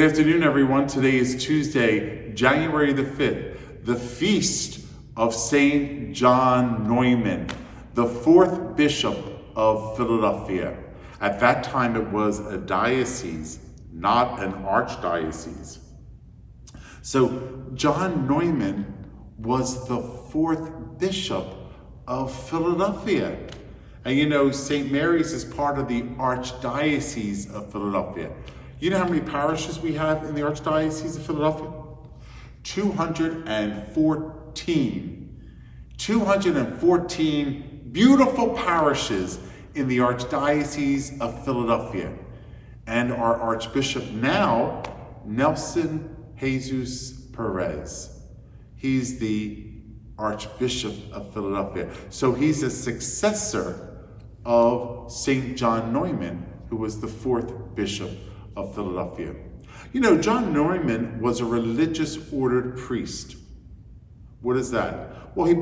afternoon, everyone. Today is Tuesday, January the 5th, the feast of Saint John Neumann, the fourth bishop of Philadelphia. At that time, it was a diocese, not an archdiocese. So John Neumann was the fourth bishop of Philadelphia. And you know, St. Mary's is part of the Archdiocese of Philadelphia. You know how many parishes we have in the Archdiocese of Philadelphia? 214. 214 beautiful parishes in the Archdiocese of Philadelphia. And our Archbishop now, Nelson Jesus Perez. He's the Archbishop of Philadelphia. So he's a successor of St. John Neumann, who was the fourth bishop of Philadelphia. You know, John Neumann was a religious ordered priest. What is that? Well, he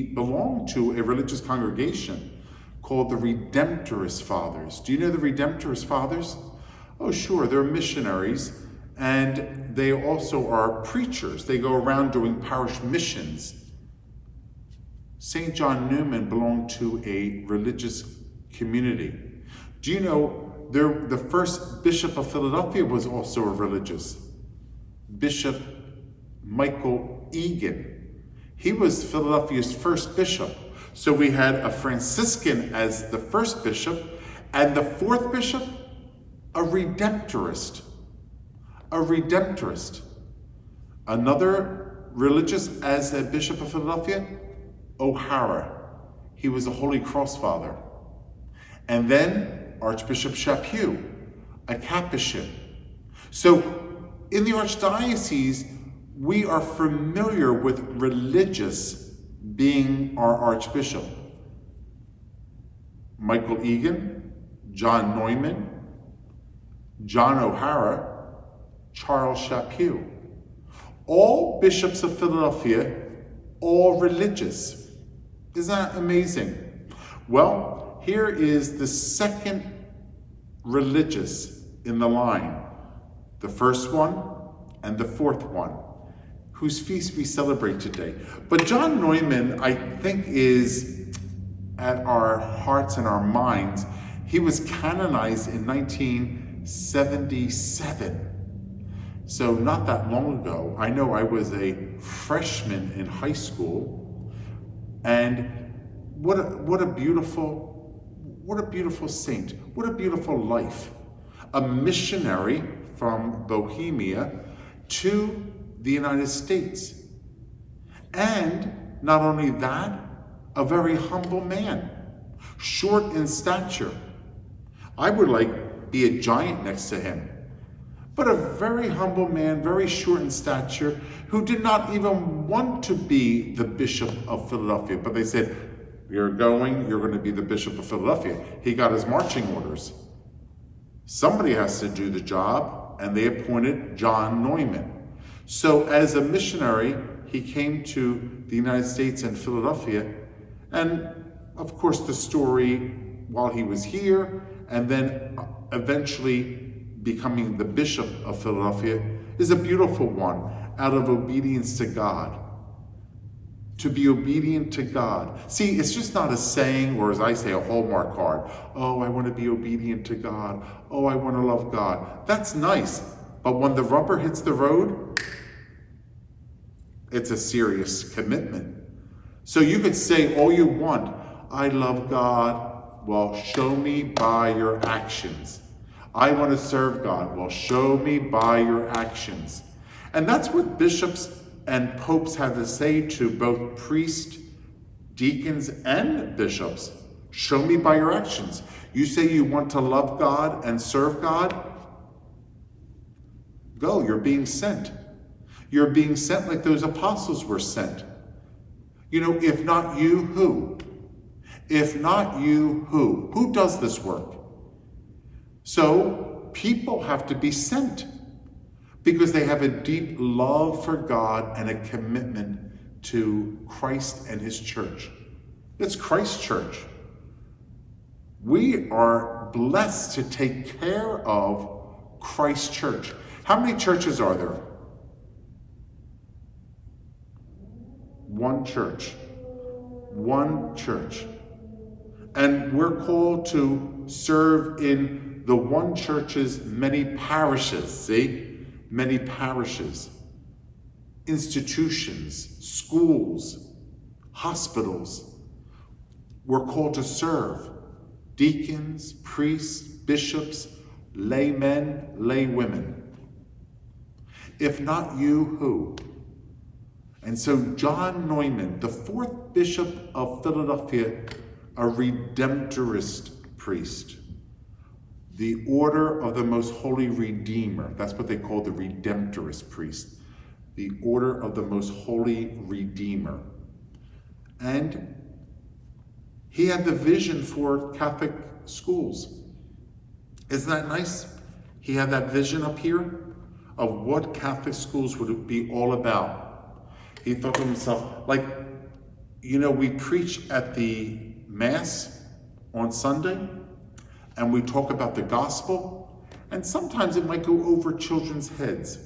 belonged to a religious congregation called the Redemptorist Fathers. Do you know the Redemptorist Fathers? Oh, sure, they're missionaries, and they also are preachers. They go around doing parish missions. St. John Neumann belonged to a religious community. Do you know the first bishop of Philadelphia was also a religious? Bishop Michael Egan. He was Philadelphia's first bishop. So we had a Franciscan as the first bishop, and the fourth bishop, a Redemptorist. A Redemptorist. Another religious as a bishop of Philadelphia, O'Hara. He was a Holy Cross Father. And then Archbishop Chaput, a Capuchin. So in the Archdiocese, we are familiar with religious being our Archbishop. Michael Egan, John Neumann, John O'Hara, Charles Chaput. All bishops of Philadelphia, all religious. Isn't that amazing? Well, here is the second religious in the line. The first one and the fourth one, whose feast we celebrate today. But John Neumann, I think, is at our hearts and our minds. He was canonized in 1977. So not that long ago. I know I was a freshman in high school, and what a beautiful saint, what a beautiful life. A missionary from Bohemia to the United States. And not only that, a very humble man, short in stature. I would be a giant next to him. But a very humble man, very short in stature, who did not even want to be the Bishop of Philadelphia. But they said, you're going to be the Bishop of Philadelphia. He got his marching orders. Somebody has to do the job, and they appointed John Neumann. So as a missionary, he came to the United States and Philadelphia. And of course, the story while he was here, and then eventually becoming the Bishop of Philadelphia, is a beautiful one out of obedience to God. To be obedient to God. See, it's just not a saying, or as I say, a Hallmark card. Oh, I want to be obedient to God. Oh, I want to love God. That's nice. But when the rubber hits the road, it's a serious commitment. So you could say all you want, I love God. Well, show me by your actions. I want to serve God. Well, show me by your actions. And that's what bishops and popes have to say to both priests, deacons, and bishops. Show me by your actions. You say you want to love God and serve God? Go, you're being sent. You're being sent like those apostles were sent. You know, if not you, who? If not you, who? Who does this work? So people have to be sent because they have a deep love for God and a commitment to Christ and his church. It's Christ's church. We are blessed to take care of Christ Church. How many churches are there? One church. One church. And we're called to serve in the one church's many parishes, see? Many parishes, institutions, schools, hospitals. We're called to serve. Deacons, priests, bishops, laymen, laywomen. If not you, who? And so John Neumann, the fourth bishop of Philadelphia, a Redemptorist priest, the order of the most holy Redeemer. That's what they call the Redemptorist priest, the order of the most holy Redeemer. And he had the vision for Catholic schools. Isn't that nice? He had that vision up here of what Catholic schools would be all about. He thought to himself, like, you know, we preach at the Mass on Sunday, and we talk about the gospel, and sometimes it might go over children's heads.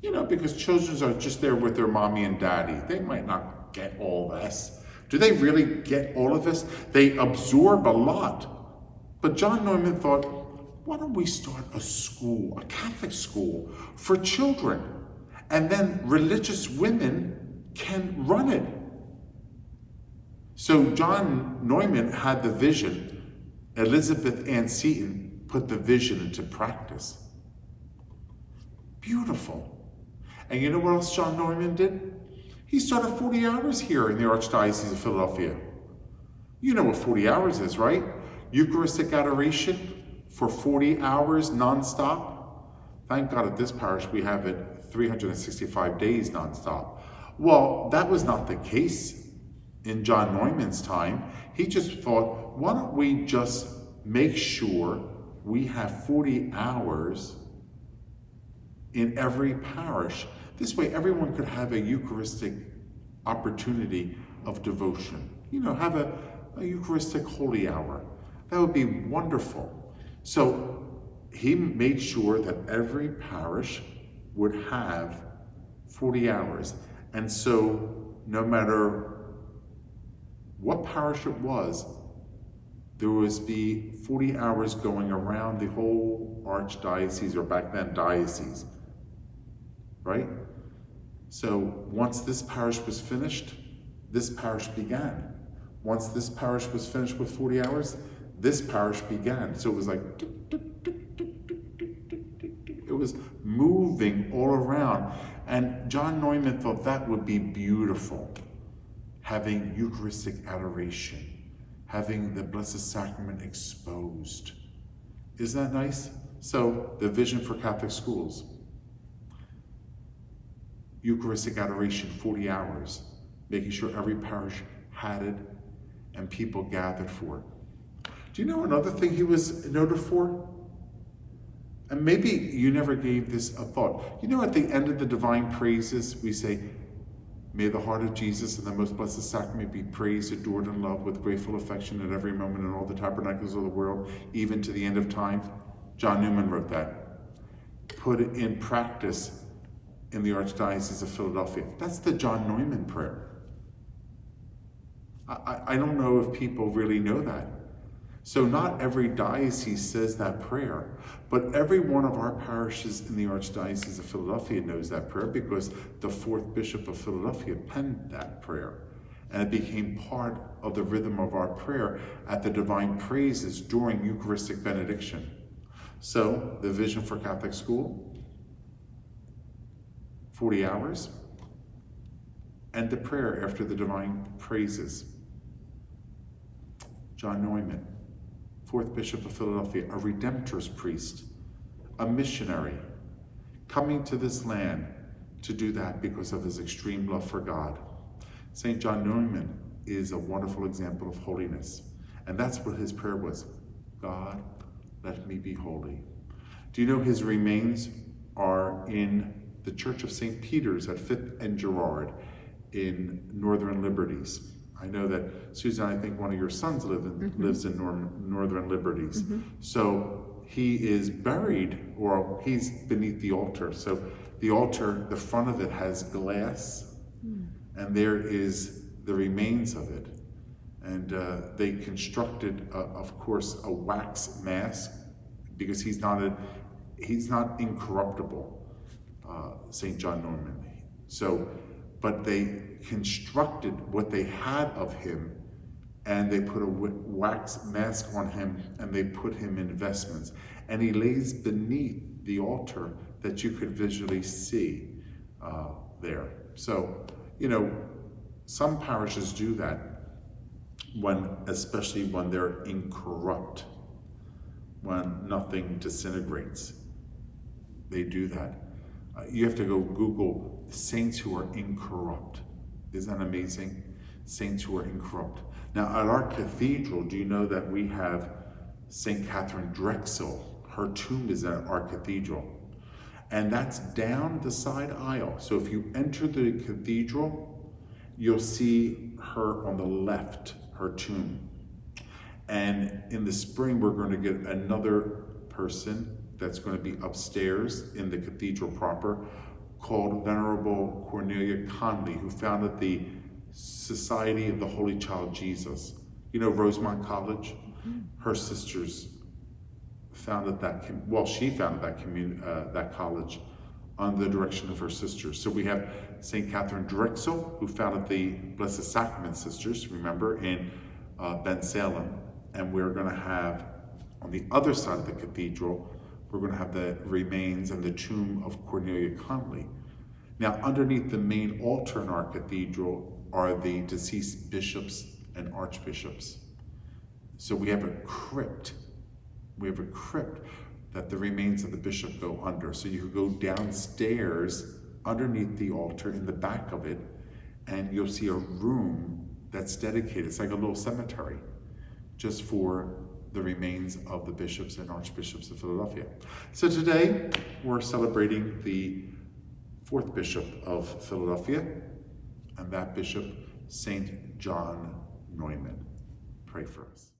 You know, because children are just there with their mommy and daddy. They might not get all this. Do they really get all of this? They absorb a lot. But John Neumann thought, why don't we start a school, a Catholic school for children? And then religious women can run it. So John Neumann had the vision. Elizabeth Ann Seton put the vision into practice. Beautiful. And you know what else John Neumann did? He started 40 hours here in the Archdiocese of Philadelphia. You know what 40 hours is, right? Eucharistic adoration for 40 hours nonstop. Thank God at this parish we have it 365 days nonstop. Well, that was not the case in John Neumann's time. He just thought, why don't we just make sure we have 40 hours in every parish. This way everyone could have a Eucharistic opportunity of devotion. You know, have a Eucharistic holy hour. That would be wonderful. So he made sure that every parish would have 40 hours. And so no matter what parish it was, there was be 40 hours going around the whole archdiocese, or back then diocese, right? So once this parish was finished, this parish began. Once this parish was finished with 40 hours, this parish began. So it was like, it was moving all around. And John Neumann thought that would be beautiful, having Eucharistic adoration, having the Blessed Sacrament exposed. Isn't that nice? So the vision for Catholic schools. Eucharistic adoration, 40 hours, making sure every parish had it and people gathered for it. Do you know another thing he was noted for? And maybe you never gave this a thought. You know, at the end of the divine praises, we say, may the heart of Jesus and the most blessed sacrament be praised, adored, and loved with grateful affection at every moment in all the tabernacles of the world, even to the end of time. John Neumann wrote that. Put it in practice in the Archdiocese of Philadelphia. That's the John Neumann prayer. I don't know if people really know that. So not every diocese says that prayer, but every one of our parishes in the Archdiocese of Philadelphia knows that prayer, because the fourth bishop of Philadelphia penned that prayer. And it became part of the rhythm of our prayer at the divine praises during Eucharistic benediction. So the vision for Catholic school, 40 hours, and the prayer after the divine praises. John Neumann, fourth bishop of Philadelphia, a Redemptorist priest, a missionary, coming to this land to do that because of his extreme love for God. St. John Neumann is a wonderful example of holiness. And that's what his prayer was. God, let me be holy. Do you know his remains are in the Church of St. Peter's at 5th and Girard in Northern Liberties? I know that, Susan, I think one of your sons lives in Northern Liberties. Mm-hmm. So he is buried, or he's beneath the altar. So the altar, the front of it has glass, and there is the remains of it. And they constructed, of course, a wax mask, because he's not incorruptible, St. John Neumann. So, but they constructed what they had of him, and they put a wax mask on him, and they put him in vestments. And he lays beneath the altar that you could visually see there. So, some parishes do that, especially when they're incorrupt, when nothing disintegrates. They do that. You have to go Google saints who are incorrupt. Isn't that amazing? Saints who are incorrupt. Now, at our cathedral, do you know that we have St. Catherine Drexel? Her tomb is at our cathedral. And that's down the side aisle. So if you enter the cathedral, you'll see her on the left, her tomb. And in the spring, we're going to get another person that's going to be upstairs in the cathedral proper, called Venerable Cornelia Conley, who founded the Society of the Holy Child Jesus. Rosemont College? Her sisters founded that, she founded that college under the direction of her sisters. So we have St. Catherine Drexel, who founded the Blessed Sacrament Sisters, remember, in Ben Salem. And we're going to have, on the other side of the cathedral, we're going to have the remains and the tomb of Cornelia Conley. Now, underneath the main altar in our cathedral are the deceased bishops and archbishops. So we have a crypt. We have a crypt that the remains of the bishop go under. So you could go downstairs underneath the altar in the back of it, and you'll see a room that's dedicated. It's like a little cemetery, just for the remains of the bishops and archbishops of Philadelphia. So today, we're celebrating the 4th bishop of Philadelphia, and that bishop, St. John Neumann. Pray for us.